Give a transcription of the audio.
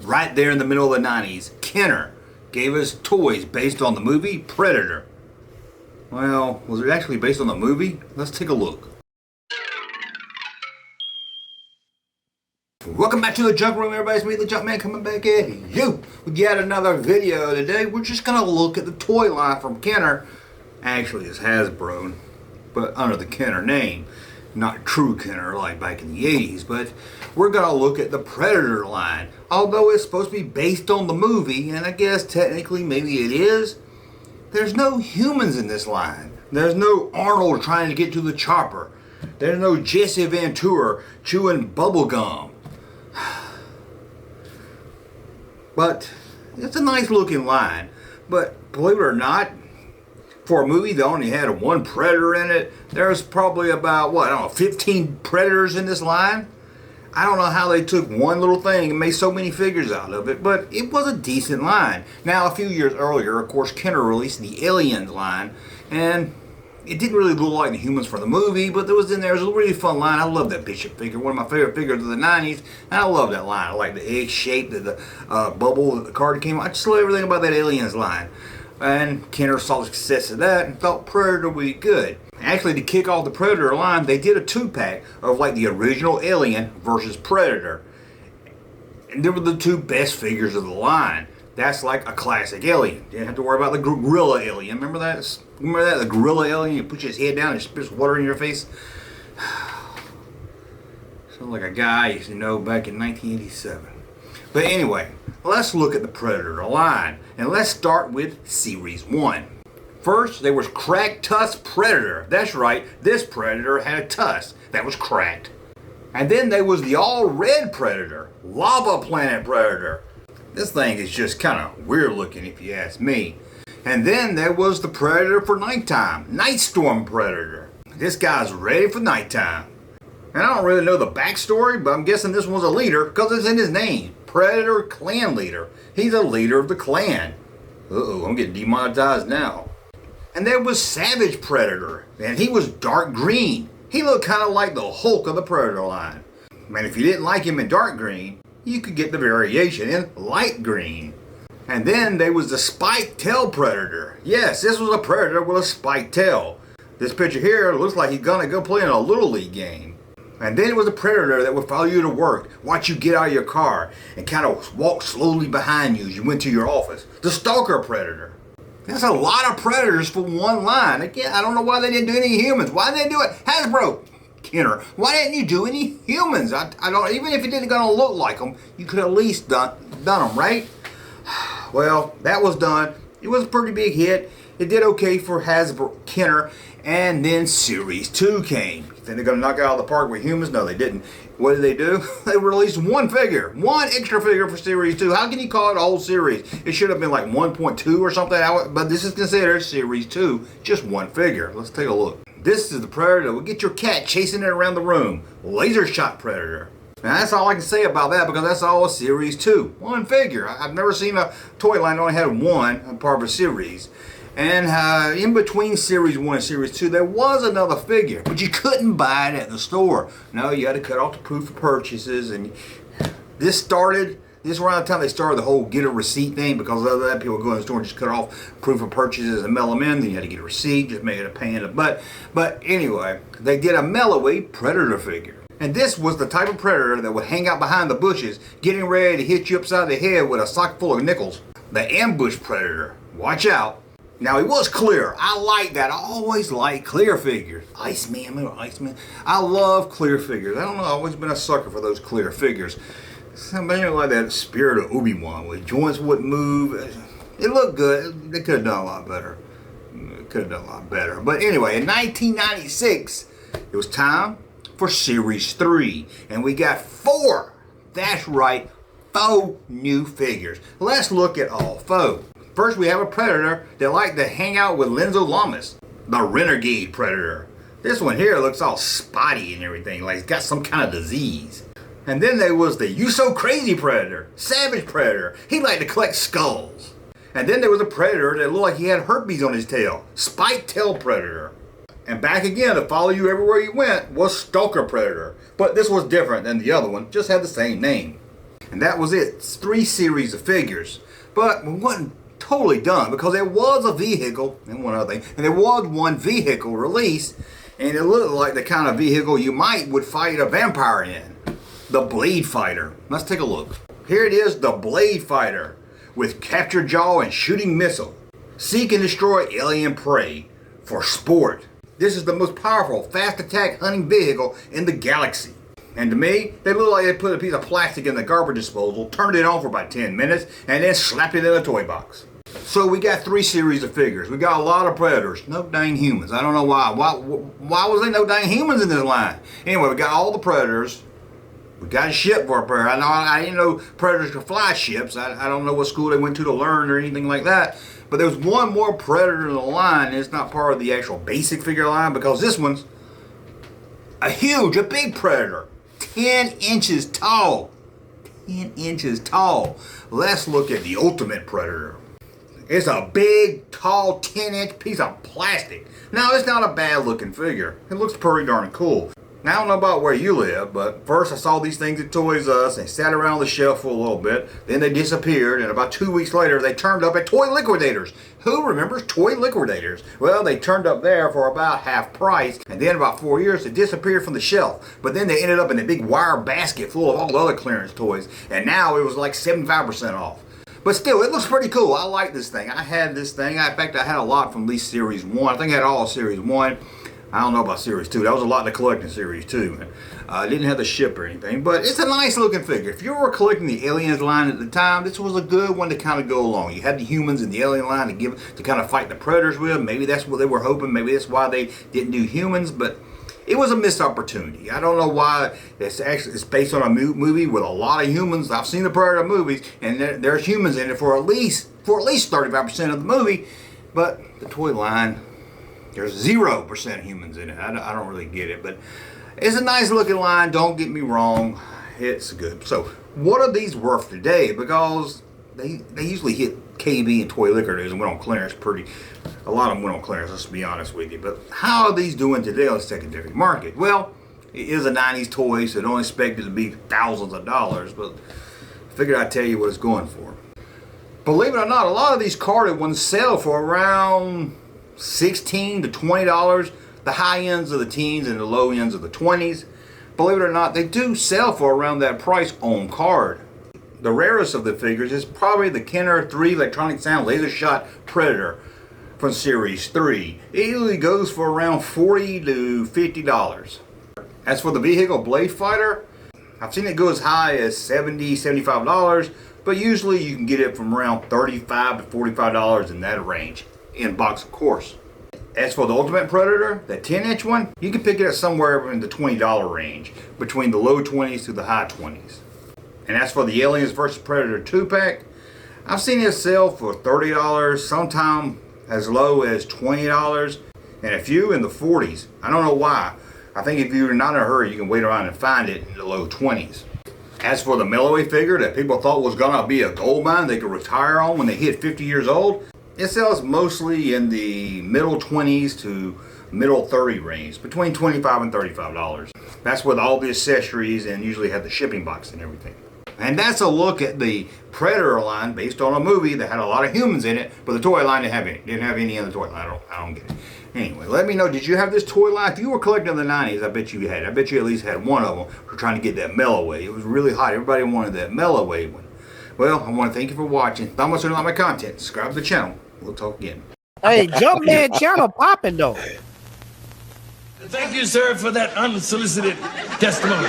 right there in the middle of the 90s, Kenner gave us toys based on the movie Predator. Well, was it actually based on the movie? Let's take a look. Welcome back to the Junk Room, everybody. It's me, the Junkman, coming back at you with yet another video. Today, we're just going to look at the toy line from Kenner. Actually, it's Hasbro, but under the Kenner name. Not true Kenner like back in the 80s, but we're going to look at the Predator line. Although it's supposed to be based on the movie, and I guess technically maybe it is, there's no humans in this line. There's no Arnold trying to get to the chopper. There's no Jesse Ventura chewing bubble gum. But it's a nice looking line. But believe it or not, for a movie that only had one Predator in it, there's probably about, 15 Predators in this line? I don't know how they took one little thing and made so many figures out of it, but it was a decent line. Now, a few years earlier, of course, Kenner released the Aliens line, and it didn't really look like the humans for the movie, but there was a really fun line. I love that Bishop figure, one of my favorite figures of the 90s, and I love that line. I like the egg shape, the bubble that the card came on. I just love everything about that Aliens line. And Kenner saw the success of that and thought Predator would be good. Actually, to kick off the Predator line, they did a 2-pack of like the original Alien versus Predator. And they were the two best figures of the line. That's like a classic Alien. You didn't have to worry about the gorilla Alien. Remember that? Remember that? The gorilla Alien, you put his head down and spits water in your face. Sounds like a guy I used to know back in 1987. But anyway, let's look at the Predator line. And let's start with Series 1. First, there was Cracked Tusk Predator. That's right, this Predator had a tusk that was cracked. And then there was the all-red Predator, Lava Planet Predator. This thing is just kind of weird looking if you ask me. And then there was the Predator for nighttime, Nightstorm Predator. This guy's ready for nighttime. And I don't really know the backstory, but I'm guessing this one's a leader because it's in his name. Predator Clan Leader. He's a leader of the clan. Uh-oh, I'm getting demonetized now. And there was Savage Predator, and he was dark green. He looked kind of like the Hulk of the Predator line. And if you didn't like him in dark green, you could get the variation in light green. And then there was the Spiked Tail Predator. Yes, this was a Predator with a spiked tail. This picture here looks like he's gonna go play in a Little League game. And then it was a Predator that would follow you to work, watch you get out of your car, and kind of walk slowly behind you as you went to your office. The Stalker Predator. That's a lot of Predators for one line. Again, I don't know why they didn't do any humans. Why did they do it? Hasbro, Kenner, why didn't you do any humans? I don't, even if it didn't gonna look like them, you could at least done them, right? Well, that was done. It was a pretty big hit. It did okay for Hasbro, Kenner, and then Series 2 came. Think they're gonna knock it out of the park with humans? No, they didn't. What did they do? They released one figure, one extra figure for Series 2. How can you call it a whole series? It should have been like 1.2 or something, but this is considered Series 2, just one figure. Let's take a look. This is the Predator that will get your cat chasing it around the room. Laser Shot Predator. Now that's all I can say about that because that's all Series 2. One figure. I've never seen a toy line that only had one part of a series. And in between Series 1 and Series 2, there was another figure, but you couldn't buy it at the store. No, you had to cut off the proof of purchases. And this around the time they started the whole get a receipt thing, because of that, people would go in the store and just cut off proof of purchases and mail them in. Then you had to get a receipt, just make it a pain in the butt. But anyway, they did a Melloway Predator figure. And this was the type of Predator that would hang out behind the bushes, getting ready to hit you upside the head with a sock full of nickels. The Ambush Predator. Watch out. Now, he was clear. I like that. I always like clear figures. Iceman, remember Iceman? I love clear figures. I don't know, I've always been a sucker for those clear figures. Somebody like that Spirit of Obi-Wan, where joints wouldn't move. It looked good. They could have done a lot better. But anyway, in 1996, it was time for Series 3. And we got 4. That's right, 4 new figures. Let's look at all 4. First, we have a Predator that liked to hang out with Lenzo Lamas, the Renegade Predator. This one here looks all spotty and everything, like he's got some kind of disease. And then there was the You So Crazy Predator, Savage Predator. He liked to collect skulls. And then there was a Predator that looked like he had herpes on his tail, Spiked Tail Predator. And back again to follow you everywhere you went was Stalker Predator. But this was different than the other one, just had the same name. And that was it. It's 3 series of figures. But we wasn't totally done, because there was a vehicle, and one other thing, and there was one vehicle released, and it looked like the kind of vehicle you would fight a vampire in. The Blade Fighter. Let's take a look. Here it is, the Blade Fighter, with capture jaw and shooting missile. Seek and destroy alien prey for sport. This is the most powerful, fast attack hunting vehicle in the galaxy. And to me, they look like they put a piece of plastic in the garbage disposal, turned it on for about 10 minutes, and then slapped it in a toy box. So we got 3 series of figures. We got a lot of Predators. No dang humans. I don't know why. Why was there no dang humans in this line? Anyway, we got all the Predators. We got a ship for a Predator. I didn't know Predators could fly ships. I don't know what school they went to learn or anything like that. But there's one more Predator in the line, and it's not part of the actual basic figure line, because this one's a big Predator. 10 inches tall. 10 inches tall. Let's look at the Ultimate Predator. It's a big, tall, 10-inch piece of plastic. Now, it's not a bad-looking figure. It looks pretty darn cool. Now, I don't know about where you live, but first I saw these things at Toys R Us. They sat around the shelf for a little bit. Then they disappeared, and about 2 weeks later, they turned up at Toy Liquidators. Who remembers Toy Liquidators? Well, they turned up there for about half price, and then about 4 years, they disappeared from the shelf. But then they ended up in a big wire basket full of all the other clearance toys, and now it was like 75% off. But still, it looks pretty cool. I like this thing. I had this thing. In fact, I had a lot from at least Series 1. I think I had all Series 1. I don't know about Series 2. That was a lot in the collecting Series 2. I didn't have the ship or anything, but it's a nice looking figure. If you were collecting the Aliens line at the time, this was a good one to kind of go along. You had the humans in the Alien line to kind of fight the Predators with. Maybe that's what they were hoping. Maybe that's why they didn't do humans, but it was a missed opportunity. I don't know why. It's based on a movie with a lot of humans. I've seen the Predator movies, and there's humans in it for at least 35% of the movie, but the toy line, there's 0% humans in it. I don't really get it, but it's a nice looking line. Don't get me wrong. It's good. So what are these worth today? Because they usually hit KB and Toy Liquidators and went on clearance a lot of them went on clearance, let's be honest with you. But how are these doing today on the secondary market? Well, it is a 90s toy, so don't expect it to be thousands of dollars, but I figured I'd tell you what it's going for. Believe it or not, a lot of these carded ones sell for around $16 to $20, the high ends of the teens and the low ends of the 20s. Believe it or not, they do sell for around that price on card. The rarest of the figures is probably the Kenner 3 Electronic Sound Laser Shot Predator from Series 3. It usually goes for around $40 to $50. As for the vehicle Blade Fighter, I've seen it go as high as $70, $75, but usually you can get it from around $35 to $45 in that range. In box, of course. As for the Ultimate Predator, that 10-inch one, you can pick it up somewhere in the $20 range, between the low 20s to the high 20s. And as for the Aliens vs. Predator 2-pack, I've seen it sell for $30, sometimes as low as $20, and a few in the 40s. I don't know why. I think if you're not in a hurry, you can wait around and find it in the low 20s. As for the Melloway figure that people thought was going to be a gold mine they could retire on when they hit 50 years old, it sells mostly in the middle 20s to middle 30 range, between $25 and $35. That's with all the accessories and usually have the shipping box and everything. And that's a look at the Predator line based on a movie that had a lot of humans in it, but the toy line didn't have any in the toy line. I don't get it. Anyway, let me know, did you have this toy line? If you were collecting in the 90s, I bet you had. I bet you at least had one of them for trying to get that Melloway. It was really hot. Everybody wanted that Melloway one. Well, I want to thank you for watching. Thumbs up on my content. Subscribe to the channel. We'll talk again. Hey, Junkman channel popping though. Thank you, sir, for that unsolicited testimony.